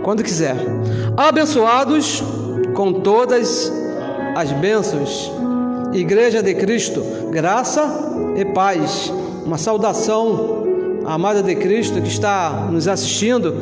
quando quiser. Abençoados com todas as bênçãos. Igreja de Cristo, graça e paz. Uma saudação à amada de Cristo que está nos assistindo,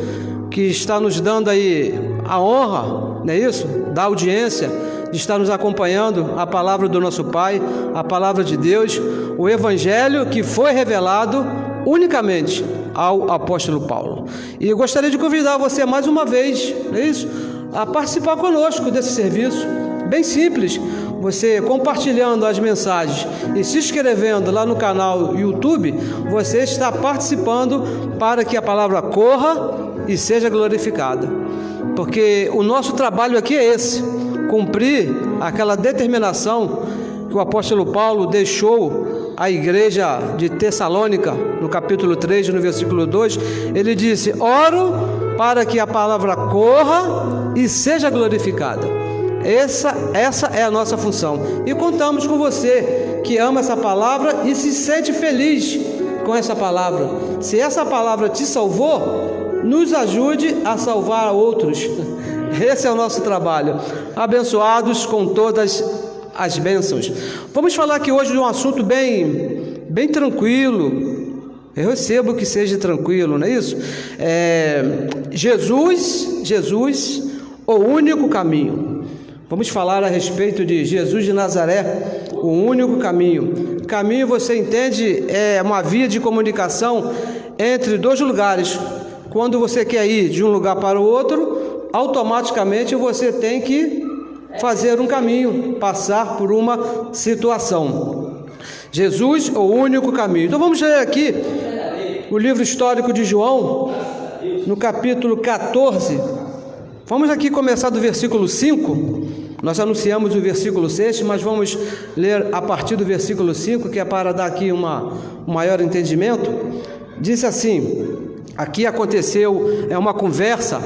que está nos dando aí a honra, não é isso? Da audiência, de estar nos acompanhando a palavra do nosso Pai, a palavra de Deus, o Evangelho que foi revelado unicamente ao apóstolo Paulo. E eu gostaria de convidar você mais uma vez, não é isso? A participar conosco desse serviço, bem simples. Você compartilhando as mensagens e se inscrevendo lá no canal YouTube, você está participando para que a palavra corra e seja glorificada. Porque o nosso trabalho aqui é esse, cumprir aquela determinação que o apóstolo Paulo deixou à igreja de Tessalônica, no capítulo 3, no versículo 2, ele disse: oro para que a palavra corra e seja glorificada. Essa é a nossa função. E contamos com você que ama essa palavra e se sente feliz com essa palavra. Se essa palavra te salvou, nos ajude a salvar outros. Esse é o nosso trabalho. Abençoados com todas as bênçãos. Vamos falar aqui hoje de um assunto bem tranquilo. Eu recebo que seja tranquilo, não é isso? Jesus, o único caminho. Vamos falar a respeito de Jesus de Nazaré, o único caminho. Caminho, você entende, é uma via de comunicação entre dois lugares. Quando você quer ir de um lugar para o outro, automaticamente você tem que fazer um caminho, passar por uma situação. Jesus, o único caminho. Então vamos ler aqui o livro histórico de João, no capítulo 14. Vamos aqui começar do versículo 5. Nós anunciamos o versículo 6, mas vamos ler a partir do versículo 5, que é para dar aqui um maior entendimento. Diz assim: aqui aconteceu uma conversa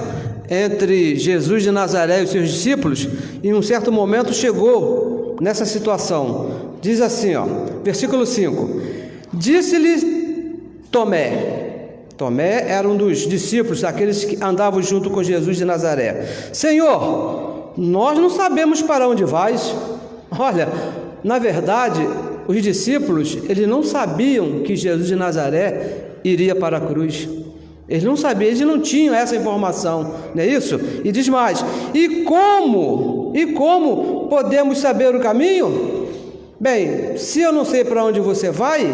entre Jesus de Nazaré e os seus discípulos, e em um certo momento chegou nessa situação. Diz assim, versículo 5: disse-lhe Tomé. Tomé era um dos discípulos, aqueles que andavam junto com Jesus de Nazaré: Senhor, nós não sabemos para onde vais. Olha, na verdade, os discípulos, eles não sabiam que Jesus de Nazaré iria para a cruz. Eles não sabiam, eles não tinham essa informação, não é isso? E diz mais: e como podemos saber o caminho? Bem, se eu não sei para onde você vai,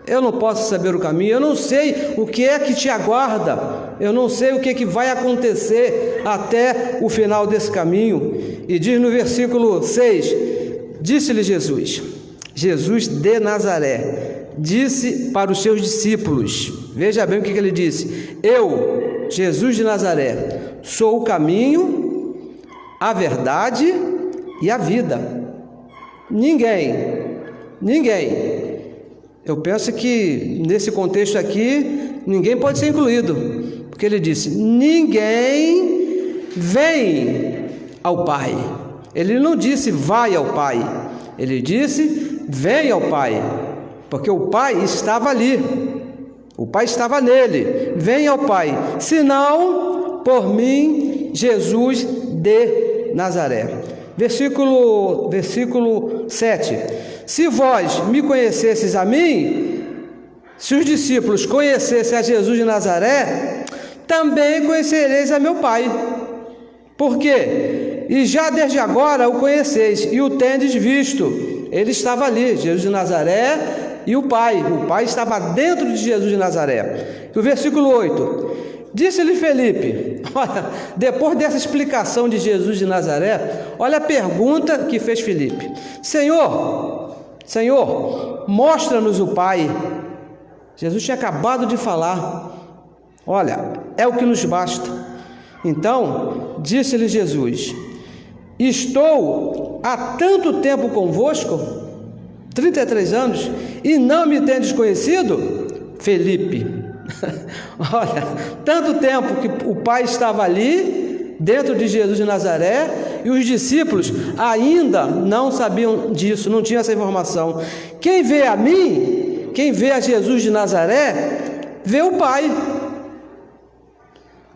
eu não posso saber o caminho, eu não sei o que é que te aguarda, eu não sei o que é que vai acontecer até o final desse caminho. E diz no versículo 6, disse-lhe Jesus de Nazaré, disse para os seus discípulos, veja bem o que ele disse: eu, Jesus de Nazaré, sou o caminho, a verdade e a vida. Ninguém, eu penso que nesse contexto aqui, ninguém pode ser incluído, porque ele disse: ninguém vem ao Pai. Ele não disse vai ao Pai, ele disse vem ao Pai, porque o Pai estava ali, o Pai estava nele. Vem ao Pai, senão por mim, Jesus de Nazaré. Versículo 7: se vós me conhecesseis a mim, se os discípulos conhecessem a Jesus de Nazaré, também conhecereis a meu Pai. Por quê? E já desde agora o conheceis e o tendes visto. Ele estava ali, Jesus de Nazaré e o Pai estava dentro de Jesus de Nazaré. E o versículo 8: disse-lhe Felipe, olha, depois dessa explicação de Jesus de Nazaré, olha a pergunta que fez Felipe: Senhor, mostra-nos o Pai. Jesus tinha acabado de falar: olha, é o que nos basta. Então, disse-lhe Jesus: estou há tanto tempo convosco, 33 anos, e não me tendes conhecido? Felipe, olha, tanto tempo que o Pai estava ali, dentro de Jesus de Nazaré, e os discípulos ainda não sabiam disso, não tinham essa informação. Quem vê a mim, quem vê a Jesus de Nazaré, vê o Pai.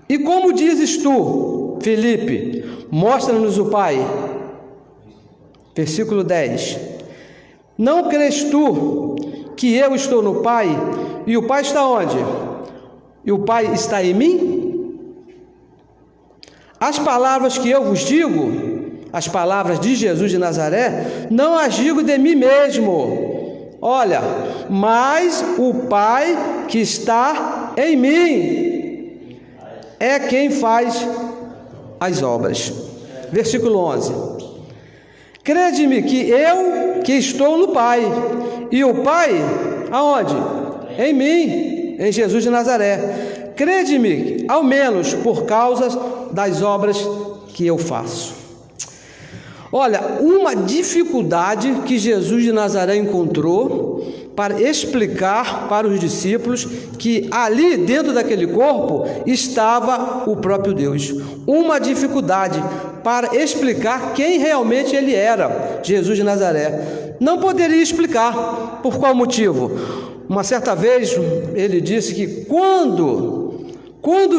E como dizes tu, Filipe, mostra-nos o Pai. Versículo 10. Não crês tu que eu estou no Pai e o Pai está onde? E o Pai está em mim? As palavras que eu vos digo, as palavras de Jesus de Nazaré, não as digo de mim mesmo. Olha, mas o Pai que está em mim é quem faz as obras. Versículo 11. Crede-me que eu que estou no Pai, e o Pai, aonde? Em mim, em Jesus de Nazaré. Crede-me, ao menos por causa das obras que eu faço. Olha, uma dificuldade que Jesus de Nazaré encontrou para explicar para os discípulos que ali dentro daquele corpo estava o próprio Deus. Uma dificuldade para explicar quem realmente ele era, Jesus de Nazaré. Não poderia explicar. Por qual motivo? Uma certa vez ele disse que quando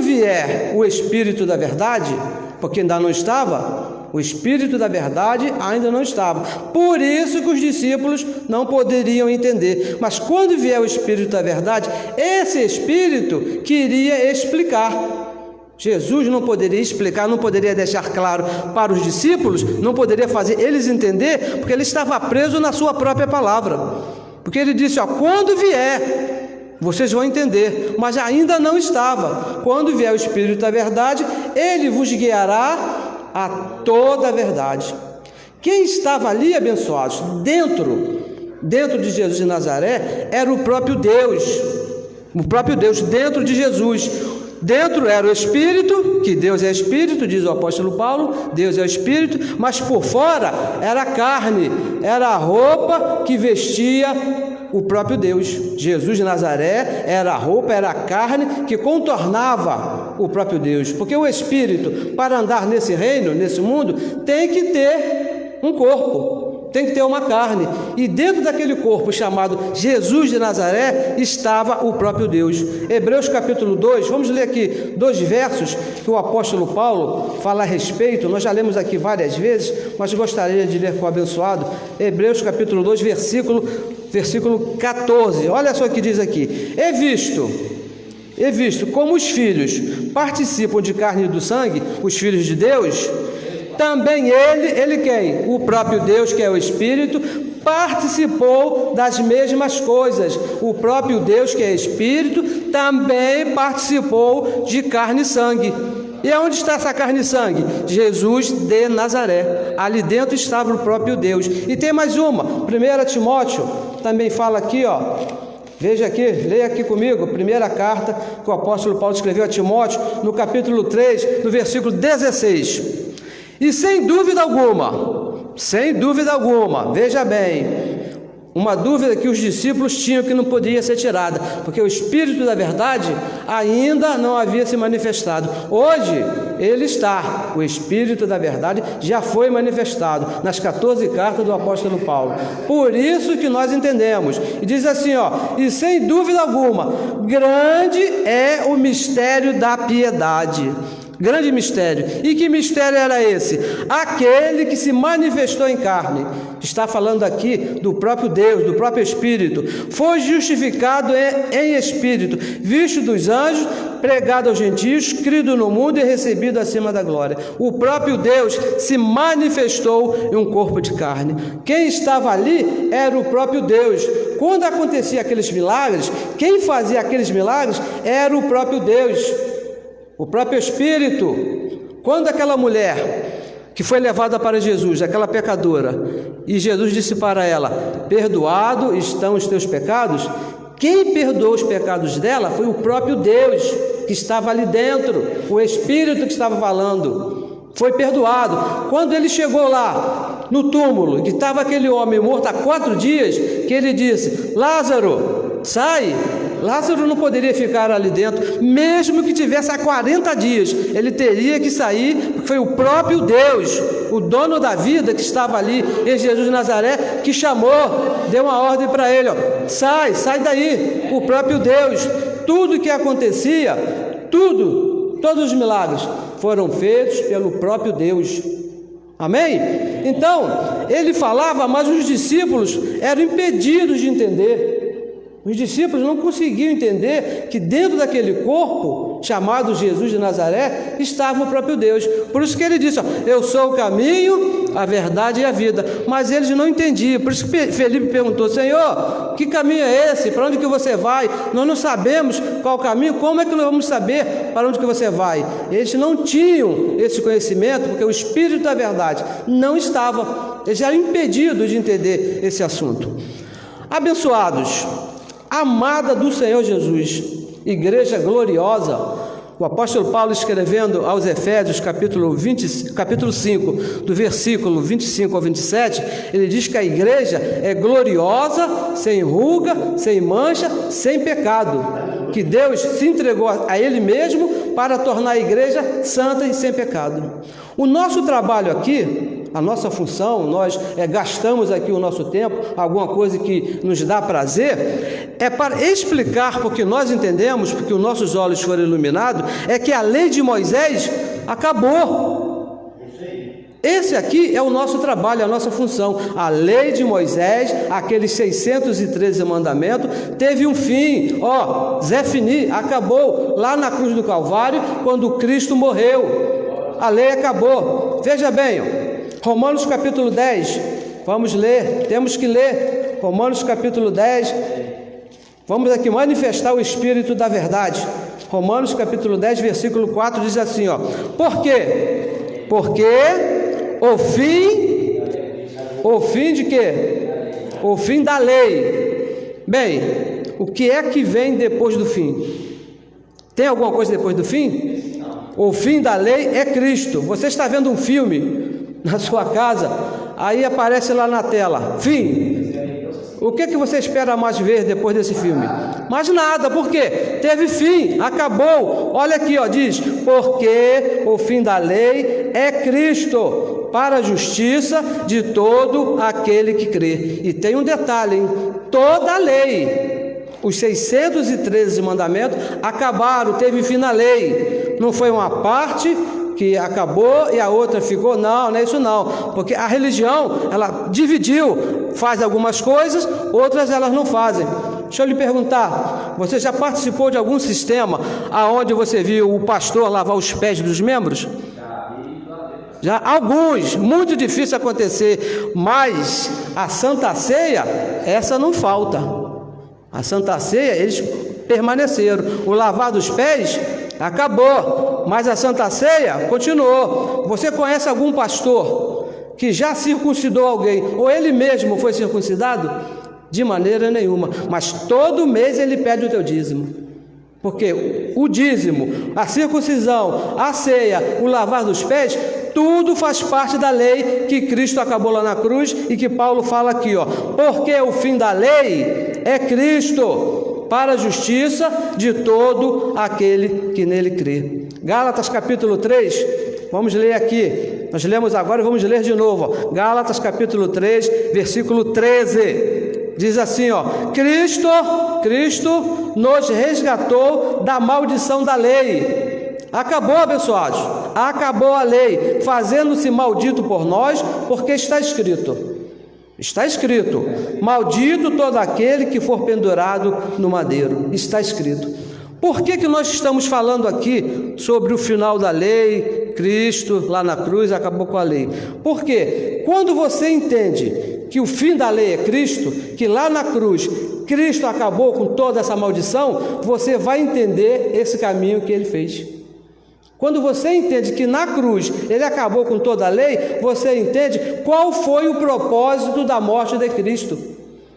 vier o Espírito da verdade, porque ainda não estava, o Espírito da verdade ainda não estava. Por isso que os discípulos não poderiam entender. Mas quando vier o Espírito da verdade, esse Espírito queria explicar. Jesus não poderia explicar, não poderia deixar claro para os discípulos, não poderia fazer eles entender, porque ele estava preso na sua própria palavra. Porque ele disse, quando vier, vocês vão entender, mas ainda não estava. Quando vier o Espírito da verdade, ele vos guiará a toda a verdade. Quem estava ali, abençoados, dentro de Jesus de Nazaré, era o próprio Deus, dentro de Jesus. Dentro era o Espírito, que Deus é Espírito, diz o apóstolo Paulo, Deus é o Espírito, mas por fora era a carne, era a roupa que vestia o próprio Deus. Jesus de Nazaré era a roupa, era a carne que contornava o próprio Deus, porque o Espírito, para andar nesse reino, nesse mundo, tem que ter um corpo, tem que ter uma carne, e dentro daquele corpo chamado Jesus de Nazaré estava o próprio Deus. Hebreus capítulo 2, vamos ler aqui 2 versos que o apóstolo Paulo fala a respeito. Nós já lemos aqui várias vezes, mas gostaria de ler com o abençoado. Hebreus capítulo 2, versículo 14, olha só o que diz aqui: é visto como os filhos participam de carne e do sangue, os filhos de Deus, também ele quem? O próprio Deus, que é o Espírito, participou das mesmas coisas. O próprio Deus, que é Espírito, também participou de carne e sangue. E onde está essa carne e sangue? Jesus de Nazaré. Ali dentro estava o próprio Deus. E tem mais uma, 1 Timóteo, também fala aqui, veja aqui, leia aqui comigo, primeira carta que o apóstolo Paulo escreveu a Timóteo, no capítulo 3, no versículo 16. E sem dúvida alguma, veja bem, uma dúvida que os discípulos tinham que não podia ser tirada, porque o Espírito da verdade ainda não havia se manifestado. Hoje ele está, o Espírito da verdade já foi manifestado nas 14 cartas do apóstolo Paulo. Por isso que nós entendemos, e diz assim, e sem dúvida alguma, grande é o mistério da piedade. Grande mistério. E que mistério era esse? Aquele que se manifestou em carne. Está falando aqui do próprio Deus, do próprio Espírito. Foi justificado em Espírito, visto dos anjos, pregado aos gentios, crido no mundo e recebido acima da glória. O próprio Deus se manifestou em um corpo de carne. Quem estava ali era o próprio Deus. Quando acontecia aqueles milagres, quem fazia aqueles milagres era o próprio Deus, o próprio Espírito. Quando aquela mulher que foi levada para Jesus, aquela pecadora, e Jesus disse para ela, perdoado estão os teus pecados, quem perdoou os pecados dela foi o próprio Deus que estava ali dentro, o Espírito que estava falando, foi perdoado. Quando ele chegou lá no túmulo, que estava aquele homem morto há 4 dias, que ele disse, Lázaro, sai. Lázaro não poderia ficar ali dentro, mesmo que tivesse há 40 dias, ele teria que sair, porque foi o próprio Deus, o dono da vida que estava ali em Jesus de Nazaré, que chamou, deu uma ordem para ele, sai daí, o próprio Deus. Tudo que acontecia, tudo todos os milagres foram feitos pelo próprio Deus. Amém? Então, ele falava, mas os discípulos eram impedidos de entender. Os discípulos não conseguiam entender que dentro daquele corpo, chamado Jesus de Nazaré, estava o próprio Deus. Por isso que ele disse, eu sou o caminho, a verdade e a vida. Mas eles não entendiam. Por isso que Felipe perguntou, Senhor, que caminho é esse? Para onde que você vai? Nós não sabemos qual o caminho, como é que nós vamos saber para onde que você vai? Eles não tinham esse conhecimento, porque o Espírito da verdade não estava. Eles eram impedidos de entender esse assunto. Abençoados, amada do Senhor Jesus, igreja gloriosa, o apóstolo Paulo escrevendo aos Efésios, capítulo 5, do versículo 25 ao 27, ele diz que a igreja é gloriosa, sem ruga, sem mancha, sem pecado, que Deus se entregou a Ele mesmo para tornar a igreja santa e sem pecado. O nosso trabalho aqui, a nossa função, nós gastamos aqui o nosso tempo, alguma coisa que nos dá prazer, é para explicar, porque nós entendemos, porque os nossos olhos foram iluminados, é que a lei de Moisés acabou. Esse aqui é o nosso trabalho, a nossa função. A lei de Moisés, aqueles 613 mandamentos, teve um fim, Zé Fini, acabou lá na cruz do Calvário, quando Cristo morreu. A lei acabou. Veja bem, Romanos capítulo 10, vamos ler, temos que ler, Romanos capítulo 10, vamos aqui manifestar o Espírito da verdade. Romanos capítulo 10, versículo 4 diz assim, por quê? Porque o fim de quê? O fim da lei. Bem, o que é que vem depois do fim? Tem alguma coisa depois do fim? O fim da lei é Cristo. Você está vendo um filme na sua casa, aí aparece lá na tela, fim. O que você espera mais ver depois desse filme? Mais nada, por quê? Teve fim, acabou. Olha aqui, diz, porque o fim da lei é Cristo, para a justiça de todo aquele que crê. E tem um detalhe, hein? Toda a lei, os 613 mandamentos acabaram, teve fim na lei. Não foi uma parte que acabou e a outra ficou, não é isso não, porque a religião, ela dividiu, faz algumas coisas, outras elas não fazem. Deixa eu lhe perguntar, você já participou de algum sistema aonde você viu o pastor lavar os pés dos membros? Já alguns, muito difícil acontecer, mas a Santa Ceia, essa não falta. A Santa Ceia, eles permaneceram. O lavar dos pés acabou, mas a Santa Ceia continuou. Você conhece algum pastor que já circuncidou alguém, ou ele mesmo foi circuncidado? De maneira nenhuma, mas todo mês ele pede o teu dízimo, porque o dízimo, a circuncisão, a ceia, o lavar dos pés, tudo faz parte da lei que Cristo acabou lá na cruz e que Paulo fala aqui, porque o fim da lei é Cristo, para a justiça de todo aquele que nele crê. Gálatas capítulo 3, vamos ler aqui, nós lemos agora e vamos ler de novo, Gálatas capítulo 3, versículo 13, diz assim, Cristo nos resgatou da maldição da lei. Acabou, abençoados, acabou a lei, fazendo-se maldito por nós, porque está escrito, maldito todo aquele que for pendurado no madeiro, está escrito. Por que nós estamos falando aqui sobre o final da lei? Cristo lá na cruz acabou com a lei. Porque quando você entende que o fim da lei é Cristo, que lá na cruz Cristo acabou com toda essa maldição, você vai entender esse caminho que ele fez. Quando você entende que na cruz ele acabou com toda a lei, você entende qual foi o propósito da morte de Cristo.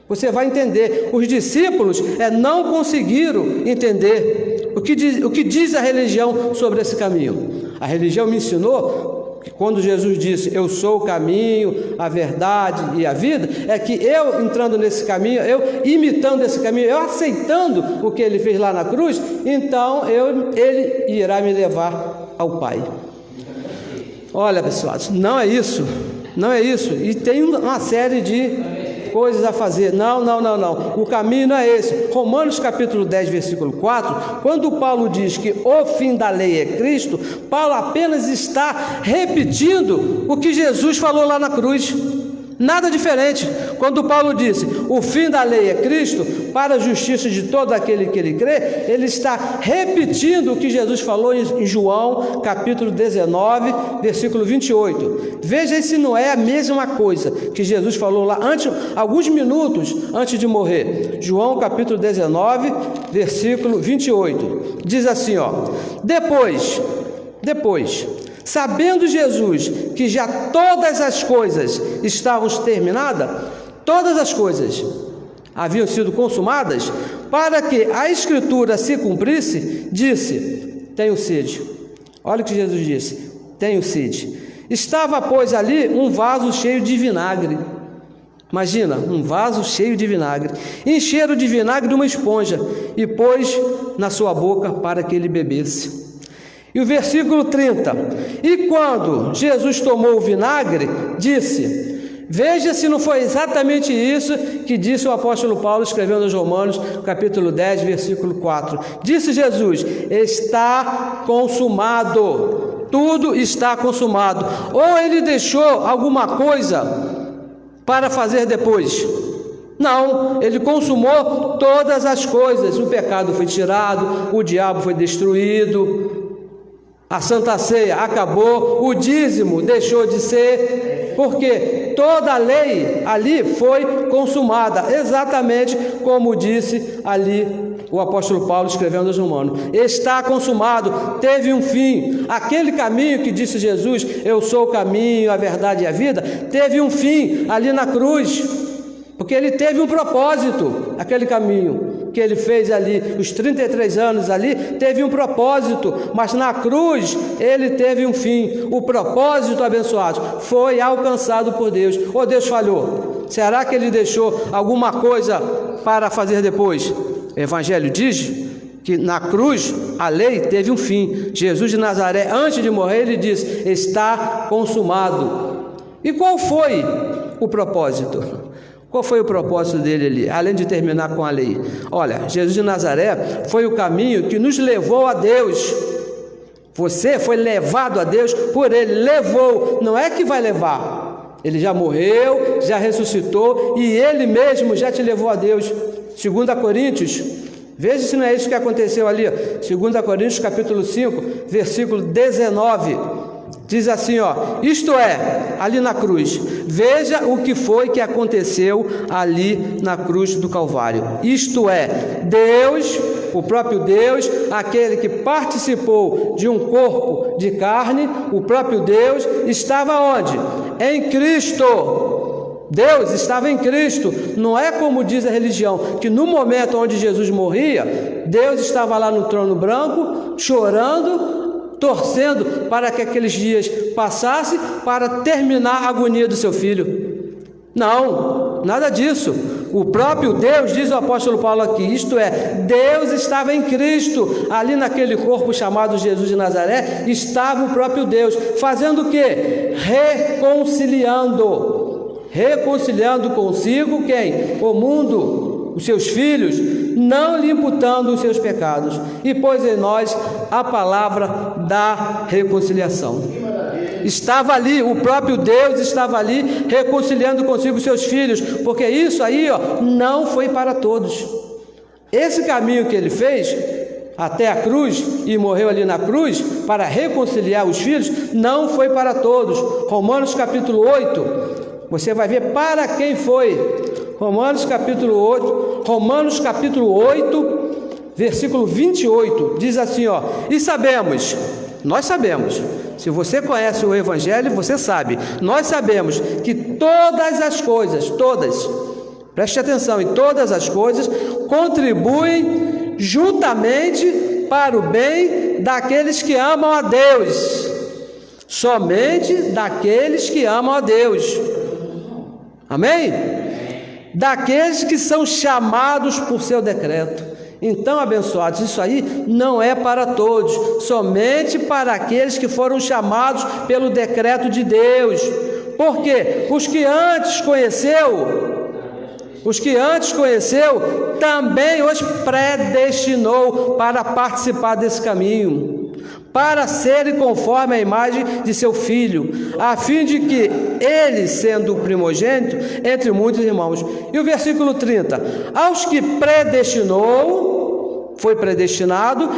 Você vai entender. Os discípulos não conseguiram entender o que diz a religião sobre esse caminho. A religião me ensinou que quando Jesus disse, eu sou o caminho, a verdade e a vida, é que eu entrando nesse caminho, eu imitando esse caminho, eu aceitando o que ele fez lá na cruz, então ele irá me levar ao Pai. Olha, pessoal, não é isso, e tem uma série de coisas a fazer. Não. O caminho não é esse. Romanos capítulo 10, versículo 4, quando Paulo diz que o fim da lei é Cristo, Paulo apenas está repetindo o que Jesus falou lá na cruz. Nada diferente. Quando Paulo disse, o fim da lei é Cristo, para a justiça de todo aquele que ele crê, ele está repetindo o que Jesus falou em João, capítulo 19, versículo 28. Veja se não é a mesma coisa que Jesus falou lá, alguns minutos antes de morrer. João, capítulo 19, versículo 28. Diz assim, Depois, sabendo Jesus que já todas as coisas estavam terminadas, todas as coisas haviam sido consumadas, para que a Escritura se cumprisse, disse, tenho sede. Olha o que Jesus disse, tenho sede. Estava, pois, ali um vaso cheio de vinagre. Imagina, um vaso cheio de vinagre. Encheram de vinagre de uma esponja e pôs na sua boca para que ele bebesse. E o versículo 30, e quando Jesus tomou o vinagre, disse, veja se não foi exatamente isso que disse o apóstolo Paulo escrevendo aos Romanos, capítulo 10, versículo 4. Disse Jesus, está consumado, tudo está consumado. Ou ele deixou alguma coisa para fazer depois? Não, ele consumou todas as coisas. O pecado foi tirado, o diabo foi destruído, a Santa Ceia acabou, o dízimo deixou de ser, porque toda a lei ali foi consumada, exatamente como disse ali o apóstolo Paulo escrevendo aos Romanos. Está consumado, teve um fim. Aquele caminho que disse Jesus, eu sou o caminho, a verdade e a vida, teve um fim ali na cruz, porque ele teve um propósito, aquele caminho que ele fez ali, os 33 anos ali, teve um propósito, mas na cruz ele teve um fim. O propósito, abençoado, foi alcançado por Deus. Ou Deus falhou? Será que ele deixou alguma coisa para fazer depois? O Evangelho diz que na cruz a lei teve um fim. Jesus de Nazaré, antes de morrer, ele disse, está consumado. E qual foi o propósito? Qual foi o propósito dele ali, além de terminar com a lei? Olha, Jesus de Nazaré foi o caminho que nos levou a Deus. Você foi levado a Deus por ele, levou, não é que vai levar. Ele já morreu, já ressuscitou e ele mesmo já te levou a Deus. 2 Coríntios, veja se não é isso que aconteceu ali. 2 Coríntios capítulo 5, versículo 19. Diz assim, isto é, ali na cruz, veja o que foi que aconteceu ali na cruz do Calvário. Isto é, Deus, o próprio Deus, aquele que participou de um corpo de carne, o próprio Deus, estava onde? Em Cristo. Deus estava em Cristo. Não é como diz a religião, que no momento onde Jesus morria, Deus estava lá no trono branco, chorando, torcendo para que aqueles dias passassem para terminar a agonia do seu filho. Não, nada disso. O próprio Deus, diz o apóstolo Paulo aqui, isto é, Deus estava em Cristo, ali naquele corpo chamado Jesus de Nazaré, estava o próprio Deus, fazendo o quê? Reconciliando consigo quem? O mundo, os seus filhos, não lhe imputando os seus pecados, e pôs em nós a palavra da reconciliação. Estava ali, o próprio Deus estava ali reconciliando consigo os seus filhos, porque isso aí não foi para todos. Esse caminho que ele fez até a cruz e morreu ali na cruz para reconciliar os filhos, não foi para todos. Romanos capítulo 8, você vai ver para quem foi. Romanos capítulo 8, versículo 28, diz assim, e sabemos, nós sabemos, se você conhece o Evangelho, você sabe, nós sabemos que todas as coisas, todas, preste atenção, e todas as coisas contribuem juntamente para o bem daqueles que amam a Deus, somente daqueles que amam a Deus, amém? Daqueles que são chamados por seu decreto. Então, abençoados, isso aí não é para todos, somente para aqueles que foram chamados pelo decreto de Deus. Porque os que antes conheceu, Os que antes conheceu, também os predestinou para participar desse caminho, para serem conforme a imagem de seu Filho, a fim de que ele, sendo o primogênito entre muitos irmãos. E o versículo 30, aos que predestinou, foi predestinado,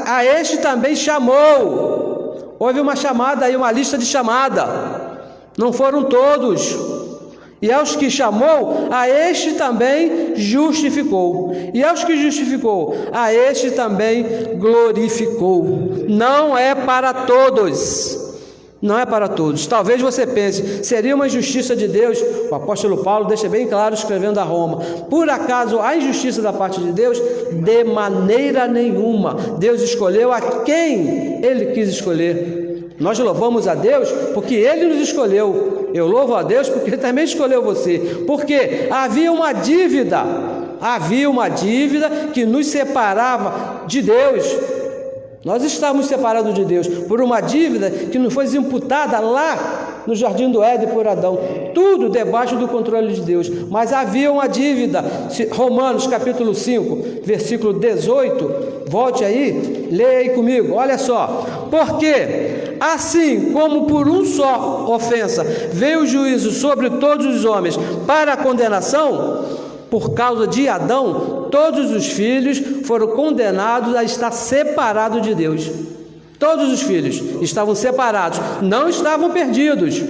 a este também chamou. Houve uma chamada aí, uma lista de chamada, não foram todos. E aos que chamou, a este também justificou. E aos que justificou, a este também glorificou. Não é para todos. Não é para todos. Talvez você pense, seria uma injustiça de Deus. O apóstolo Paulo deixa bem claro escrevendo a Roma. Por acaso há injustiça da parte de Deus? De maneira nenhuma. Deus escolheu a quem Ele quis escolher. Nós louvamos a Deus porque Ele nos escolheu. Eu louvo a Deus porque Ele também escolheu você. Porque havia uma dívida que nos separava de Deus. Nós estávamos separados de Deus por uma dívida que nos foi imputada lá no Jardim do Éden por Adão. Tudo debaixo do controle de Deus. Mas havia uma dívida. Romanos capítulo 5, versículo 18. Volte aí, leia aí comigo. Olha só. Porque assim como por um só ofensa veio o juízo sobre todos os homens para a condenação, por causa de Adão, todos os filhos foram condenados a estar separados de Deus. Todos os filhos estavam separados, não estavam perdidos,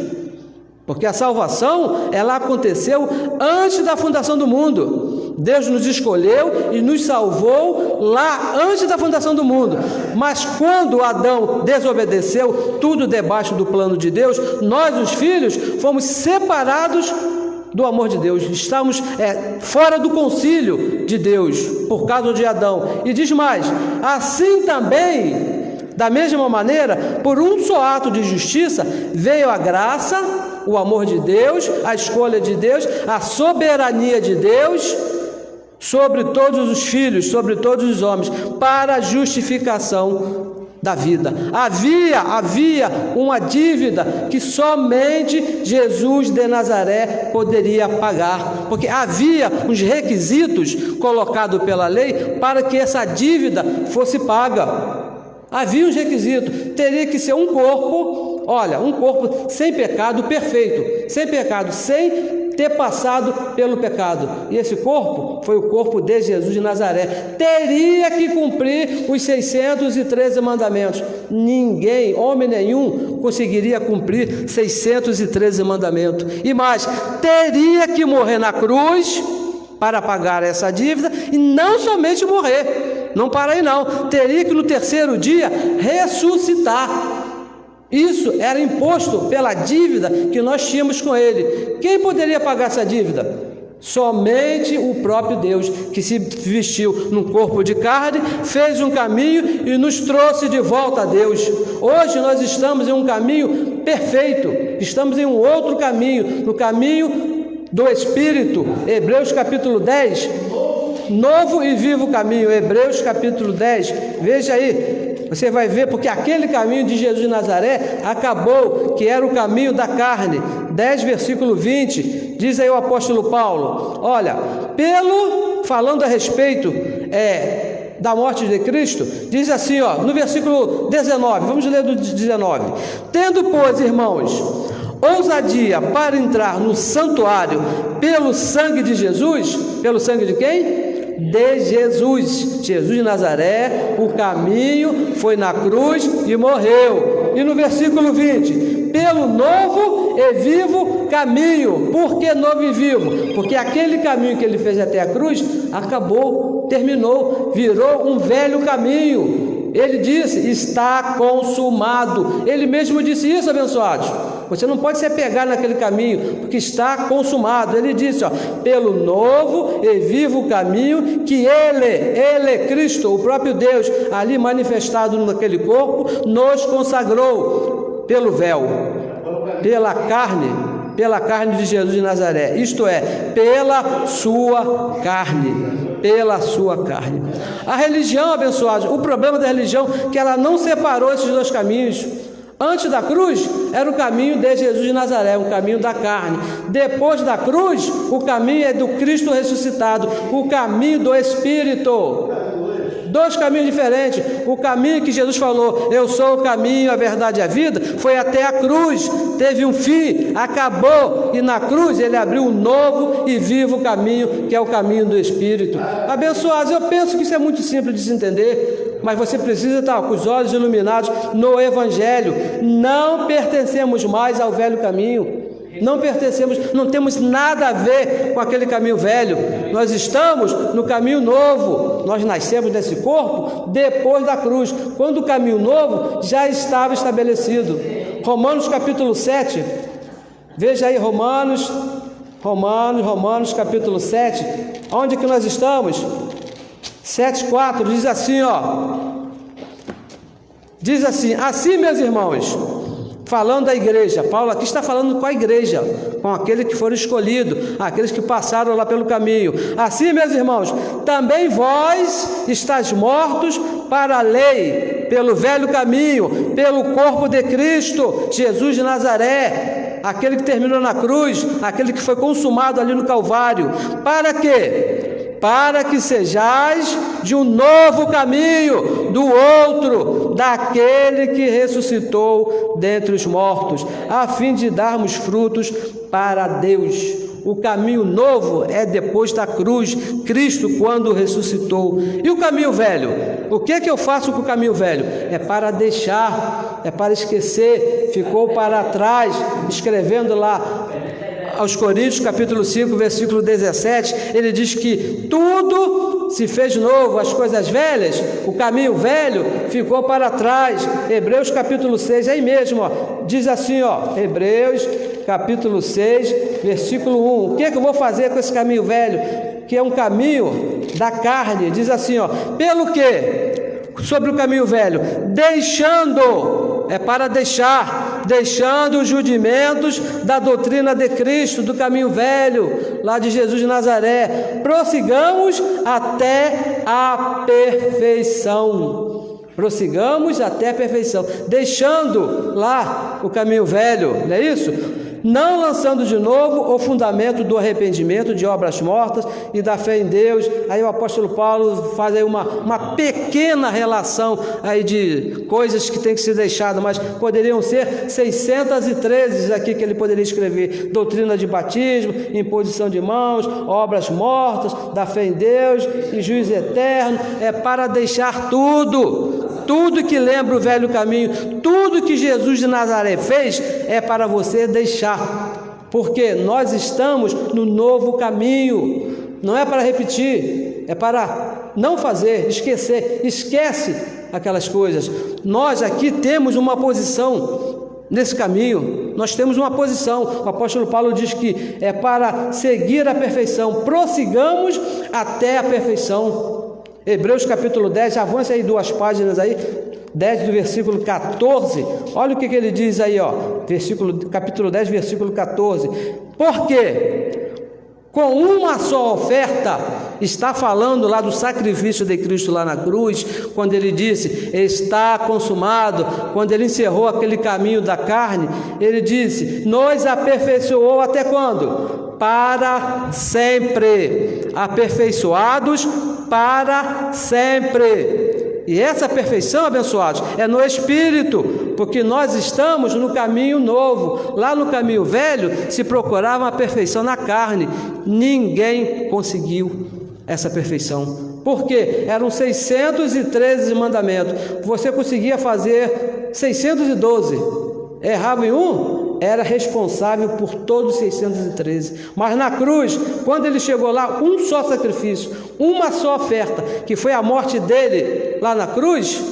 porque a salvação, ela aconteceu antes da fundação do mundo. Deus nos escolheu e nos salvou lá antes da fundação do mundo. Mas quando Adão desobedeceu, tudo debaixo do plano de Deus, nós, os filhos, fomos separados do amor de Deus, estamos fora do concílio de Deus, por causa de Adão. E diz mais, assim também, da mesma maneira, por um só ato de justiça, veio a graça, o amor de Deus, a escolha de Deus, a soberania de Deus, sobre todos os filhos, sobre todos os homens, para a justificação da vida. Havia uma dívida que somente Jesus de Nazaré poderia pagar, porque havia uns requisitos colocados pela lei para que essa dívida fosse paga. Havia uns requisitos, teria que ser um corpo, um corpo sem pecado, perfeito, sem pecado, sem ter passado pelo pecado. E esse corpo foi o corpo de Jesus de Nazaré. Teria que cumprir os 613 mandamentos. Ninguém, homem nenhum, conseguiria cumprir 613 mandamentos. E mais, teria que morrer na cruz para pagar essa dívida, e não somente morrer, não para aí não, teria que no terceiro dia ressuscitar. Isso era imposto pela dívida que nós tínhamos com Ele. Quem poderia pagar essa dívida? Somente o próprio Deus, que se vestiu num corpo de carne, fez um caminho e nos trouxe de volta a Deus. Hoje nós estamos em um caminho perfeito, estamos em um outro caminho, no caminho do Espírito. Hebreus capítulo 10, novo e vivo caminho. Hebreus capítulo 10, veja aí. Você vai ver, porque aquele caminho de Jesus de Nazaré acabou, que era o caminho da carne. 10, versículo 20, diz aí o apóstolo Paulo, olha, falando a respeito da morte de Cristo, diz assim, no versículo 19, vamos ler do 19. Tendo, pois, irmãos, ousadia para entrar no santuário pelo sangue de Jesus, pelo sangue de quem? De Jesus de Nazaré, o caminho foi na cruz e morreu. E no versículo 20, pelo novo e vivo caminho. Por que novo e vivo? Porque aquele caminho que ele fez até a cruz, acabou, terminou, virou um velho caminho. Ele disse, está consumado. Ele mesmo disse isso, abençoados. Você não pode se apegar naquele caminho, porque está consumado. Ele disse, pelo novo e vivo caminho que Ele, Cristo, o próprio Deus, ali manifestado naquele corpo, nos consagrou pelo véu, pela carne de Jesus de Nazaré, isto é, pela sua carne. Pela sua carne. A religião, abençoados, o problema da religião é que ela não separou esses dois caminhos. Antes da cruz, era o caminho de Jesus de Nazaré, o caminho da carne. Depois da cruz, o caminho é do Cristo ressuscitado, o caminho do Espírito. Dois caminhos diferentes. O caminho que Jesus falou, eu sou o caminho, a verdade e a vida, foi até a cruz, teve um fim, acabou, e na cruz ele abriu um novo e vivo caminho, que é o caminho do Espírito. Abençoados, eu penso que isso é muito simples de se entender, mas você precisa estar com os olhos iluminados no Evangelho. Não pertencemos mais ao velho caminho. Não pertencemos, não temos nada a ver com aquele caminho velho. Nós estamos no caminho novo. Nós nascemos desse corpo depois da cruz, quando o caminho novo já estava estabelecido. Romanos capítulo 7. Veja aí Romanos capítulo 7. Onde que nós estamos? 7:4 diz assim, diz assim, meus irmãos, falando da igreja, Paulo aqui está falando com a igreja, com aqueles que foram escolhidos, aqueles que passaram lá pelo caminho. Assim, meus irmãos, também vós estáis mortos para a lei, pelo velho caminho, pelo corpo de Cristo, Jesus de Nazaré, aquele que terminou na cruz, aquele que foi consumado ali no Calvário. Para quê? Para que sejais de um novo caminho, do outro, daquele que ressuscitou dentre os mortos, a fim de darmos frutos para Deus. O caminho novo é depois da cruz, Cristo quando ressuscitou. E o caminho velho? O que é que eu faço com o caminho velho? É para deixar, é para esquecer, ficou para trás, escrevendo lá aos Coríntios, capítulo 5, versículo 17, ele diz que tudo se fez novo, as coisas velhas, o caminho velho ficou para trás. Hebreus capítulo 6, aí mesmo, diz assim, Hebreus capítulo 6, versículo 1, o que é que eu vou fazer com esse caminho velho? Que é um caminho da carne, diz assim, pelo quê? Sobre o caminho velho, deixando, é para deixando os rudimentos da doutrina de Cristo, do caminho velho, lá de Jesus de Nazaré, prossigamos até a perfeição. Prossigamos até a perfeição, deixando lá o caminho velho, não é isso? Não lançando de novo o fundamento do arrependimento, de obras mortas e da fé em Deus. Aí o apóstolo Paulo faz aí uma pequena relação aí de coisas que tem que ser deixadas, mas poderiam ser 613 aqui que ele poderia escrever: doutrina de batismo, imposição de mãos, obras mortas, da fé em Deus e juízo eterno. É para deixar tudo que lembra o velho caminho, tudo que Jesus de Nazaré fez, é para você deixar, porque nós estamos no novo caminho. Não é para repetir, é para não fazer, esquece aquelas coisas. Nós aqui temos uma posição nesse caminho, nós temos uma posição. O apóstolo Paulo diz que é para seguir a perfeição, prossigamos até a perfeição. Hebreus capítulo 10, avança aí 2 páginas aí, 10 do versículo 14, olha o que ele diz aí, capítulo 10, versículo 14, porque com uma só oferta, está falando lá do sacrifício de Cristo lá na cruz, quando ele disse, está consumado, quando ele encerrou aquele caminho da carne, ele disse, nos aperfeiçoou até quando? Para sempre, aperfeiçoados para sempre. E essa perfeição, abençoados, é no Espírito, porque nós estamos no caminho novo. Lá no caminho velho se procurava uma perfeição na carne, ninguém conseguiu essa perfeição, porque eram 613 mandamentos, você conseguia fazer 612, errava em um, era responsável por todos os 613, mas na cruz, quando ele chegou lá, um só sacrifício, uma só oferta, que foi a morte dele lá na cruz,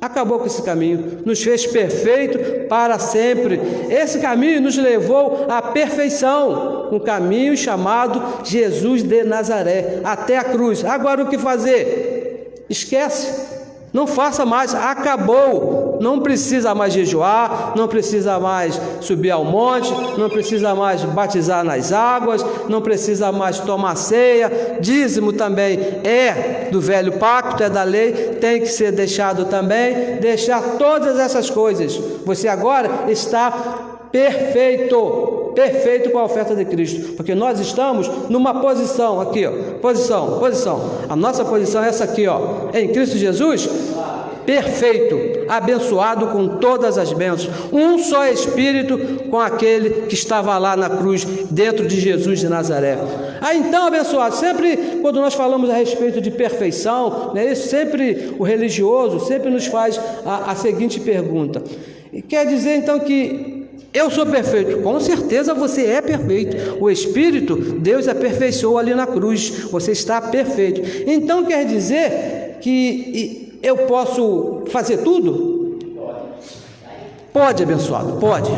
acabou com esse caminho, nos fez perfeito para sempre. Esse caminho nos levou à perfeição, um caminho chamado Jesus de Nazaré, até a cruz. Agora o que fazer? Esquece, não faça mais, acabou. não precisa mais jejuar, não precisa mais subir ao monte, não precisa mais batizar nas águas, não precisa mais tomar ceia. Dízimo também é do velho pacto, é da lei, tem que ser deixado também. Deixar todas essas coisas. Você agora está perfeito, perfeito com a oferta de Cristo, porque nós estamos numa posição aqui, ó, posição. A nossa posição é essa aqui, ó, em Cristo Jesus. Perfeito, abençoado com todas as bênçãos, um só Espírito com aquele que estava lá na cruz, dentro de Jesus de Nazaré. Então, abençoado, sempre quando nós falamos a respeito de perfeição, né, isso sempre o religioso sempre nos faz a seguinte pergunta: quer dizer então que eu sou perfeito? Com certeza você é perfeito. O Espírito, Deus aperfeiçoou ali na cruz, você está perfeito. Então quer dizer que eu posso fazer tudo? Pode, abençoado, pode.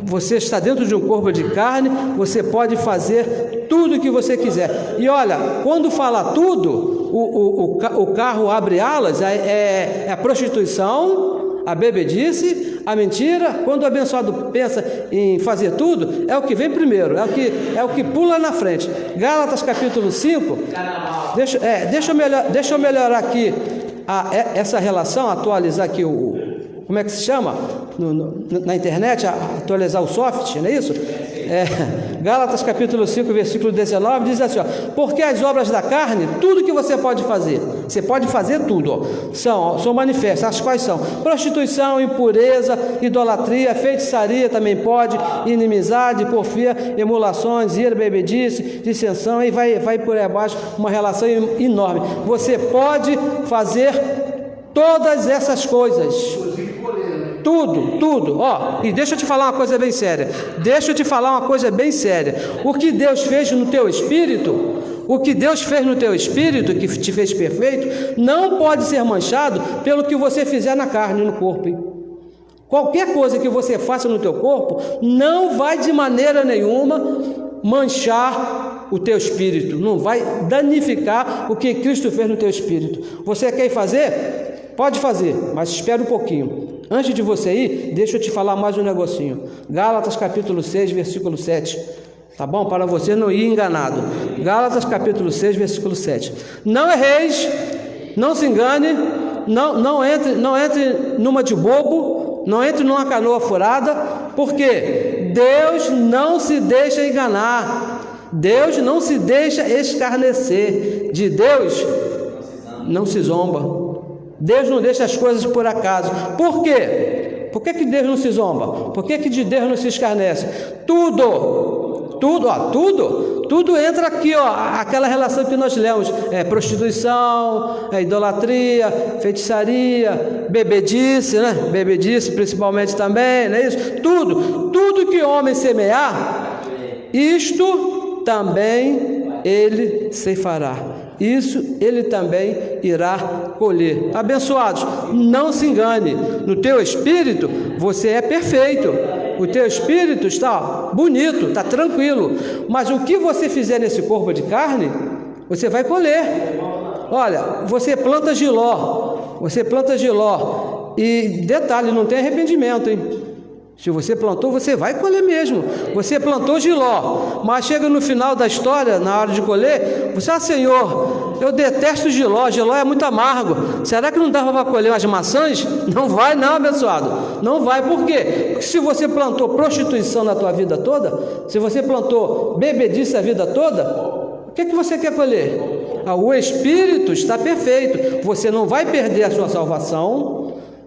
Você está dentro de um corpo de carne, você pode fazer tudo o que você quiser. E olha, quando fala tudo, o carro abre alas, é a prostituição, a bebedice, a mentira. Quando o abençoado pensa em fazer tudo, é o que vem primeiro, é o que pula na frente. Gálatas capítulo 5, deixa eu melhorar aqui essa relação, atualizar aqui como é que se chama na internet, atualizar o software, não é isso? Gálatas capítulo 5, versículo 19, diz assim, ó: porque as obras da carne, tudo que você pode fazer tudo, ó, são manifestas. As quais são? Prostituição, impureza, idolatria, feitiçaria também pode, inimizade, porfia, emulações, ira, bebedice, dissensão, e vai por aí abaixo, uma relação enorme. Você pode fazer todas essas coisas. Tudo, ó, e deixa eu te falar uma coisa bem séria. O que Deus fez no teu espírito, que te fez perfeito, não pode ser manchado pelo que você fizer na carne, no corpo, hein? Qualquer coisa que você faça no teu corpo não vai de maneira nenhuma manchar o teu espírito, não vai danificar o que Cristo fez no teu espírito. Você quer fazer? Pode fazer, mas espera um pouquinho. Antes de você ir, deixa eu te falar mais um negocinho. Gálatas capítulo 6, versículo 7. Tá bom? Para você não ir enganado. Gálatas capítulo 6, versículo 7. Não erreis, não se engane, não entre numa de bobo, não entre numa canoa furada, porque Deus não se deixa enganar. Deus não se deixa escarnecer. De Deus não se zomba. Deus não deixa as coisas por acaso. Por quê? Por que Deus não se zomba? Por que de Deus não se escarnece? Tudo entra aqui, ó, aquela relação que nós lemos, prostituição, idolatria, feitiçaria, bebedice, né? Bebedice principalmente também, não é isso? Tudo que o homem semear, isto também ele ceifará. Isso ele também irá colher. Abençoados, não se engane, no teu espírito você é perfeito, o teu espírito está bonito, está tranquilo, mas o que você fizer nesse corpo de carne, você vai colher. Olha, você planta giló, e detalhe, não tem arrependimento, hein? Se você plantou, você vai colher mesmo. Você plantou giló, mas chega no final da história, na hora de colher, você, Senhor, eu detesto giló é muito amargo. Será que não dava para colher umas maçãs? Não vai não, abençoado. Não vai, por quê? Porque se você plantou prostituição na tua vida toda, se você plantou bebedice a vida toda, o que você quer colher? O Espírito está perfeito. Você não vai perder a sua salvação.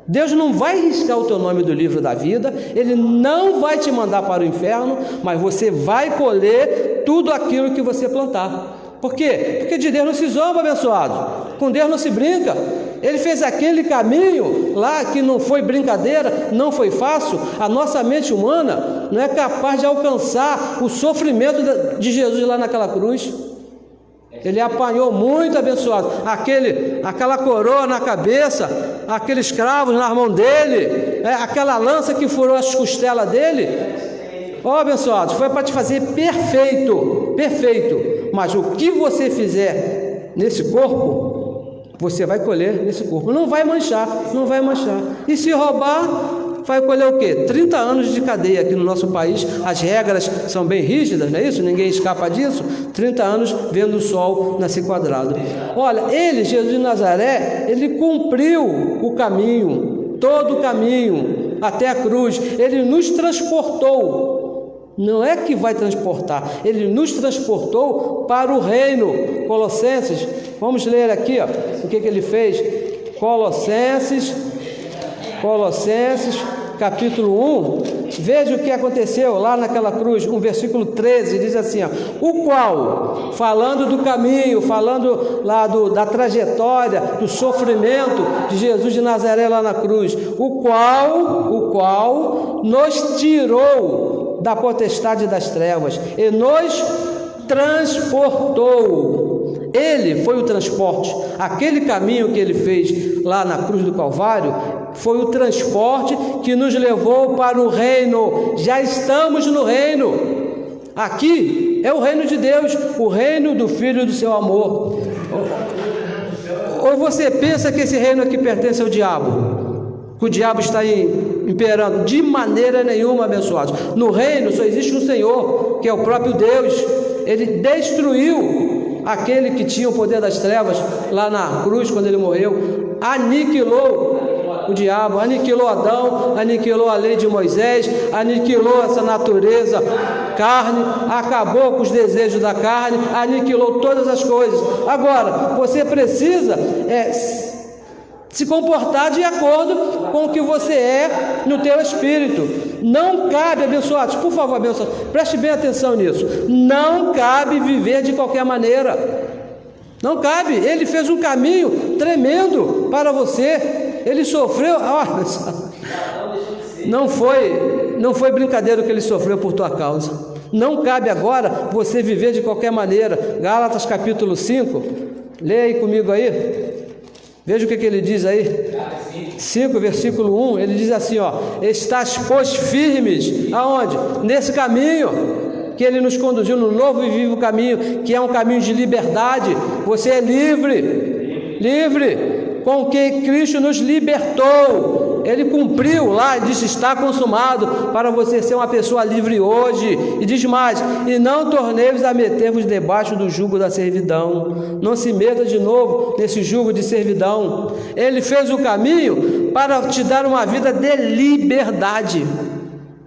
Deus não vai riscar o teu nome do livro da vida, Ele não vai te mandar para o inferno, mas você vai colher tudo aquilo que você plantar. Por quê? Porque de Deus não se zomba, abençoado. Com Deus não se brinca. Ele fez aquele caminho lá que não foi brincadeira, não foi fácil. A nossa mente humana não é capaz de alcançar o sofrimento de Jesus lá naquela cruz. Ele apanhou muito, abençoado. Aquela coroa na cabeça, aqueles cravos nas mãos dele, aquela lança que furou as costelas dele. Abençoado, foi para te fazer perfeito. Mas o que você fizer nesse corpo, você vai colher nesse corpo. Não vai manchar, não vai manchar. E se roubar, vai colher o quê? 30 anos de cadeia aqui no nosso país. As regras são bem rígidas, não é isso? Ninguém escapa disso. 30 anos vendo o sol nascer quadrado. Olha, ele, Jesus de Nazaré, ele cumpriu o caminho, todo o caminho até a cruz. Ele nos transportou. Não é que vai transportar, ele nos transportou para o reino. Colossenses, vamos ler aqui, ó, o que ele fez. Colossenses, capítulo 1, veja o que aconteceu lá naquela cruz, um versículo 13, diz assim, ó, o qual, falando do caminho, falando lá da trajetória, do sofrimento de Jesus de Nazaré lá na cruz, o qual nos tirou da potestade das trevas e nos transportou. Ele foi o transporte. Aquele caminho que ele fez lá na cruz do Calvário foi o transporte que nos levou para o reino. Já estamos no reino. Aqui é o reino de Deus, o reino do Filho do seu amor. Ou você pensa que esse reino aqui pertence ao diabo? Que o diabo está imperando? De maneira nenhuma, abençoados. No reino só existe um Senhor, que é o próprio Deus. Ele destruiu aquele que tinha o poder das trevas lá na cruz, quando ele morreu. Aniquilou o diabo, aniquilou Adão, aniquilou a lei de Moisés, aniquilou essa natureza, carne, acabou com os desejos da carne, aniquilou todas as coisas. Agora, você precisa se comportar de acordo com o que você é no teu espírito. Não cabe, abençoados, por favor, abençoados, preste bem atenção nisso. Não cabe viver de qualquer maneira. Não cabe. Ele fez um caminho tremendo para você. Ele sofreu. Não foi brincadeira o que ele sofreu por tua causa. Não cabe agora você viver de qualquer maneira. Gálatas capítulo 5, leia aí comigo aí. Veja o que ele diz aí, 5, versículo 1, ele diz assim, ó, estás, pois, firmes, aonde? Nesse caminho que ele nos conduziu, no novo e vivo caminho, que é um caminho de liberdade. Você é livre, com que Cristo nos libertou. Ele cumpriu lá, disse, está consumado, para você ser uma pessoa livre hoje. E diz mais, e não tornei-vos a meter-vos debaixo do jugo da servidão. Não se meta de novo nesse jugo de servidão. Ele fez o caminho para te dar uma vida de liberdade.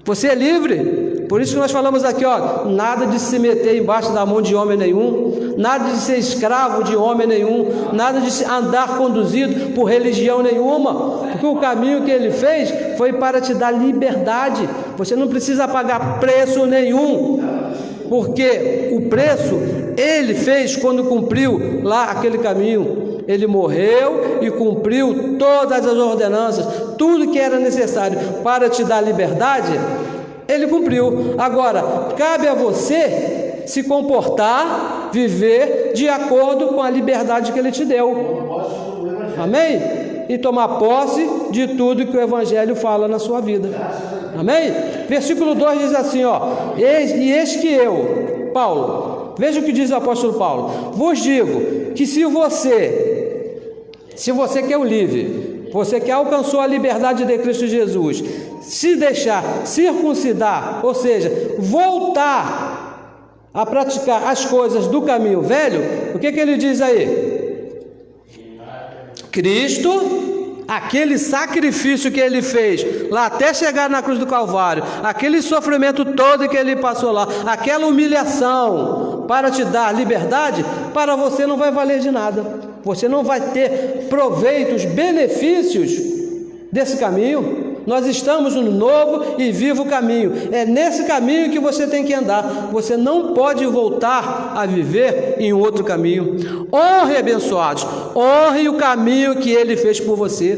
Você é livre. Por isso que nós falamos aqui, ó, nada de se meter embaixo da mão de homem nenhum, nada de ser escravo de homem nenhum, nada de andar conduzido por religião nenhuma, porque o caminho que ele fez foi para te dar liberdade. Você não precisa pagar preço nenhum, porque o preço ele fez quando cumpriu lá aquele caminho. Ele morreu e cumpriu todas as ordenanças, tudo que era necessário para te dar liberdade. Ele cumpriu. Agora, cabe a você se comportar, viver de acordo com a liberdade que ele te deu. Amém? E tomar posse de tudo que o Evangelho fala na sua vida. Amém? Versículo 2 diz assim, ó, eis que eu, Paulo, veja o que diz o apóstolo Paulo, vos digo que se você que é o livre, você que alcançou a liberdade de Cristo Jesus, se deixar circuncidar, ou seja, voltar a praticar as coisas do caminho velho, o que ele diz aí? Cristo, aquele sacrifício que ele fez lá até chegar na cruz do Calvário, aquele sofrimento todo que ele passou lá, aquela humilhação para te dar liberdade, para você não vai valer de nada. Você não vai ter proveitos, benefícios desse caminho. Nós estamos no novo e vivo caminho. É nesse caminho que você tem que andar. Você não pode voltar a viver em outro caminho. Honre, abençoados, honre o caminho que ele fez por você.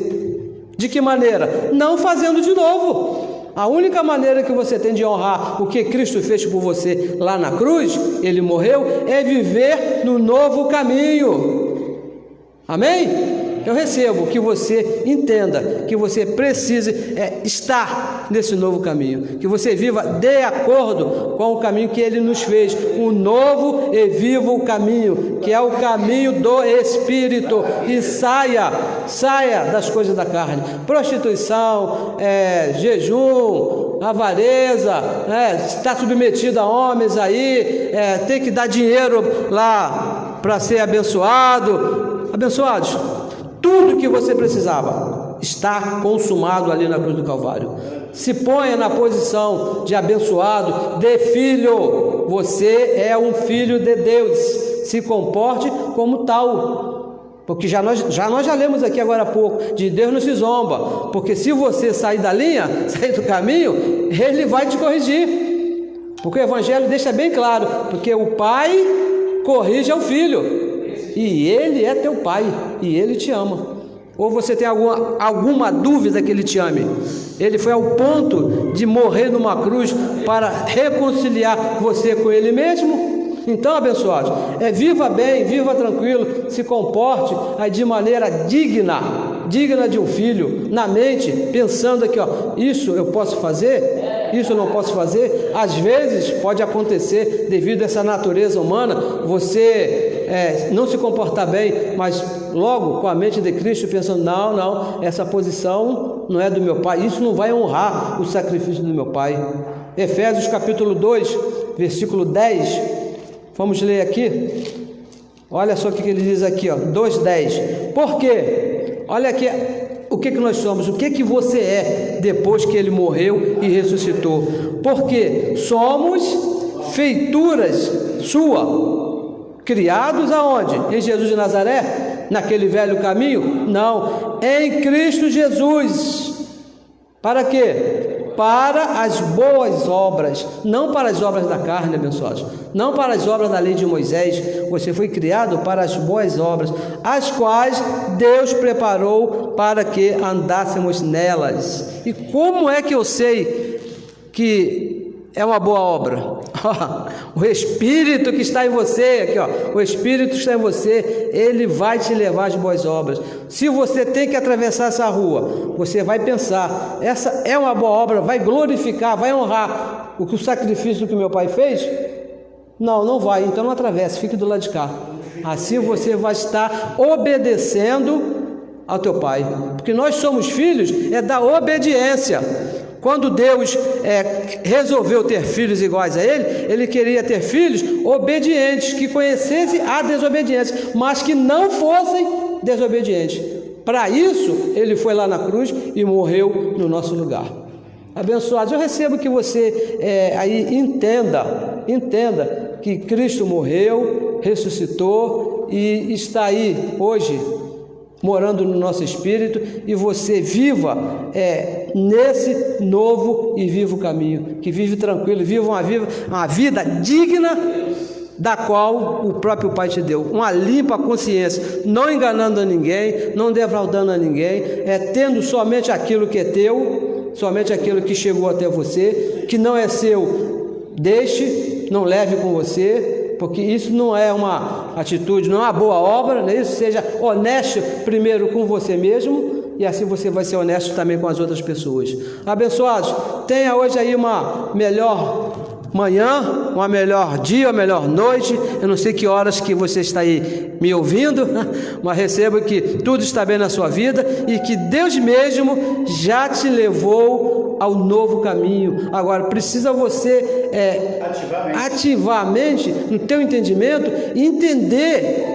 De que maneira? Não fazendo de novo. A única maneira que você tem de honrar o que Cristo fez por você lá na cruz, ele morreu, é viver no novo caminho. Amém? Eu recebo que você entenda que você precisa estar nesse novo caminho, que você viva de acordo com o caminho que Ele nos fez, um novo e vivo caminho, que é o caminho do Espírito, e saia das coisas da carne, prostituição, jejum, avareza, está submetido a homens aí, tem que dar dinheiro lá para ser abençoados, tudo que você precisava está consumado ali na cruz do Calvário. Se ponha na posição de abençoado, de filho. Você é um filho de Deus, se comporte como tal, porque nós já lemos aqui agora há pouco, de Deus não se zomba, porque se você sair da linha, sair do caminho, Ele vai te corrigir, porque o Evangelho deixa bem claro, porque o Pai corrige ao Filho, e Ele é teu Pai, e Ele te ama. Ou você tem alguma dúvida que Ele te ame? Ele foi ao ponto de morrer numa cruz para reconciliar você com Ele mesmo? Então, abençoados, viva bem, viva tranquilo, se comporte de maneira digna de um filho, na mente, pensando aqui, isso eu posso fazer, isso eu não posso fazer. Às vezes pode acontecer, devido a essa natureza humana, você não se comportar bem, mas logo com a mente de Cristo pensando, não, essa posição não é do meu Pai, isso não vai honrar o sacrifício do meu Pai. Efésios capítulo 2, versículo 10, vamos ler aqui, olha só o que ele diz aqui, 2:10, por quê? Olha aqui, o que nós somos, o que você é depois que Ele morreu e ressuscitou, porque somos feituras sua, criados aonde? Em Jesus de Nazaré? Naquele velho caminho? Não, em Cristo Jesus. Para quê? Para as boas obras, não para as obras da carne, abençoados, não para as obras da lei de Moisés. Você foi criado para as boas obras, as quais Deus preparou para que andássemos nelas. E como é que eu sei que é uma boa obra? O Espírito que está em você, aqui, o Espírito que está em você, ele vai te levar às boas obras. Se você tem que atravessar essa rua, você vai pensar, essa é uma boa obra, vai glorificar, vai honrar o sacrifício que meu pai fez? Não vai, então não atravesse, fique do lado de cá. Assim você vai estar obedecendo ao teu pai, porque nós somos filhos da obediência. Quando Deus resolveu ter filhos iguais a Ele queria ter filhos obedientes, que conhecessem a desobediência, mas que não fossem desobedientes. Para isso, Ele foi lá na cruz e morreu no nosso lugar. Abençoados, eu recebo que você aí entenda que Cristo morreu, ressuscitou e está aí hoje, morando no nosso espírito, e você viva nesse novo e vivo caminho, que vive tranquilo, viva uma vida digna da qual o próprio Pai te deu, uma limpa consciência, não enganando a ninguém, não defraudando a ninguém, tendo somente aquilo que é teu, somente aquilo que chegou até você, que não é seu, deixe, não leve com você, porque isso não é uma atitude, não é uma boa obra, né? Isso, seja honesto primeiro com você mesmo, e assim você vai ser honesto também com as outras pessoas. Abençoados, tenha hoje aí uma melhor manhã, um melhor dia, uma melhor noite. Eu não sei que horas que você está aí me ouvindo, mas receba que tudo está bem na sua vida e que Deus mesmo já te levou ao novo caminho. Agora precisa você ativamente, no teu entendimento, entender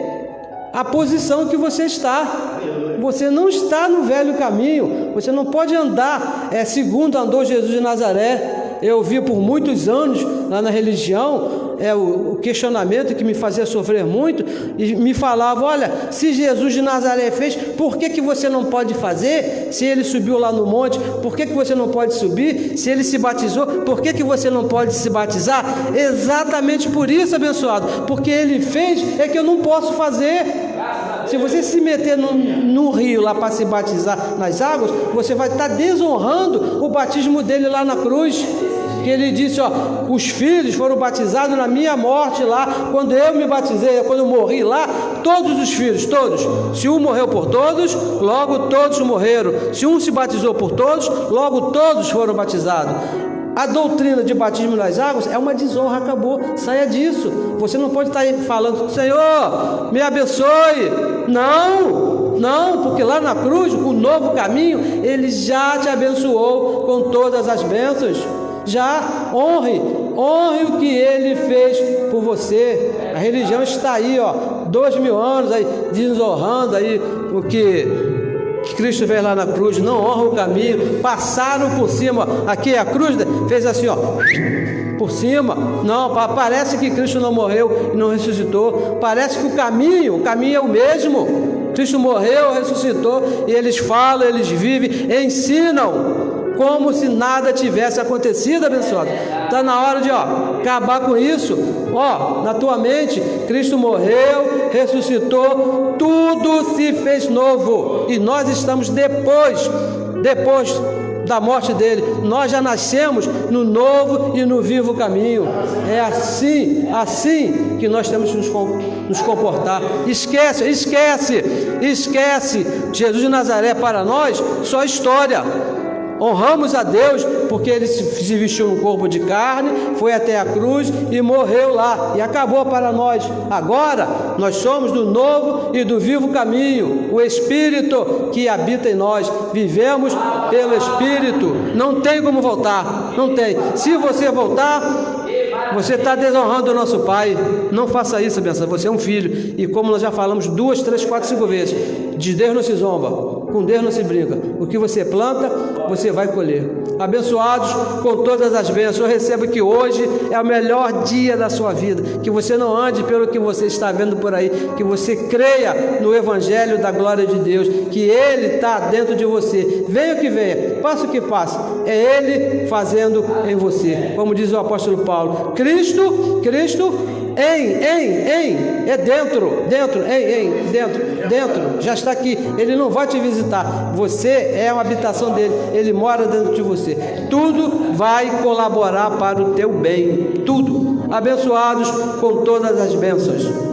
a posição que você está. Você não está no velho caminho, você não pode andar segundo andou Jesus de Nazaré. Eu vi por muitos anos lá na religião o questionamento que me fazia sofrer muito, e me falava, olha, se Jesus de Nazaré fez, por que você não pode fazer? Se ele subiu lá no monte, por que você não pode subir? Se ele se batizou, por que você não pode se batizar? Exatamente por isso, abençoado, porque ele fez, que eu não posso fazer. Se você se meter no rio lá para se batizar nas águas, você vai estar desonrando o batismo dele lá na cruz, que ele disse, ó, os filhos foram batizados na minha morte lá, quando eu me batizei, quando eu morri lá, todos os filhos, todos, se um morreu por todos, logo todos morreram, se um se batizou por todos, logo todos foram batizados. A doutrina de batismo nas águas é uma desonra, acabou, saia disso. Você não pode estar aí falando, Senhor, me abençoe. Não, porque lá na cruz, o novo caminho, Ele já te abençoou com todas as bênçãos. Já honre o que Ele fez por você. A religião está aí, ó, 2000 anos aí, desonrando aí o que Cristo fez lá na cruz, não honra o caminho, passaram por cima, aqui a cruz fez assim, ó, por cima. Não, parece que Cristo não morreu e não ressuscitou, parece que o caminho é o mesmo. Cristo morreu, ressuscitou, e eles falam, eles vivem, ensinam como se nada tivesse acontecido, abençoado. Está na hora de acabar com isso. Na tua mente, Cristo morreu, ressuscitou, tudo se fez novo, e nós estamos depois da morte dele, nós já nascemos no novo e no vivo caminho. É assim que nós temos que nos comportar. Esquece Jesus de Nazaré para nós, só história. Honramos a Deus porque Ele se vestiu no corpo de carne, foi até a cruz e morreu lá, e acabou para nós. Agora nós somos do novo e do vivo caminho, o Espírito que habita em nós, vivemos pelo Espírito, não tem como voltar, não tem. Se você voltar, você está desonrando o nosso Pai. Não faça isso, abençoado. Você é um filho, e como nós já falamos 2, 3, 4, 5 vezes, de Deus não se zomba, com Deus não se brinca. O que você planta, você vai colher. Abençoados com todas as bênçãos. Eu recebo que hoje é o melhor dia da sua vida, que você não ande pelo que você está vendo por aí, que você creia no Evangelho da glória de Deus, que Ele está dentro de você, venha o que venha, passe o que passe, é Ele fazendo em você. Como diz o apóstolo Paulo, Cristo é dentro, já está aqui. Ele não vai te visitar, você é uma habitação dele, ele mora dentro de você. Tudo vai colaborar para o teu bem, tudo. Abençoados com todas as bênçãos.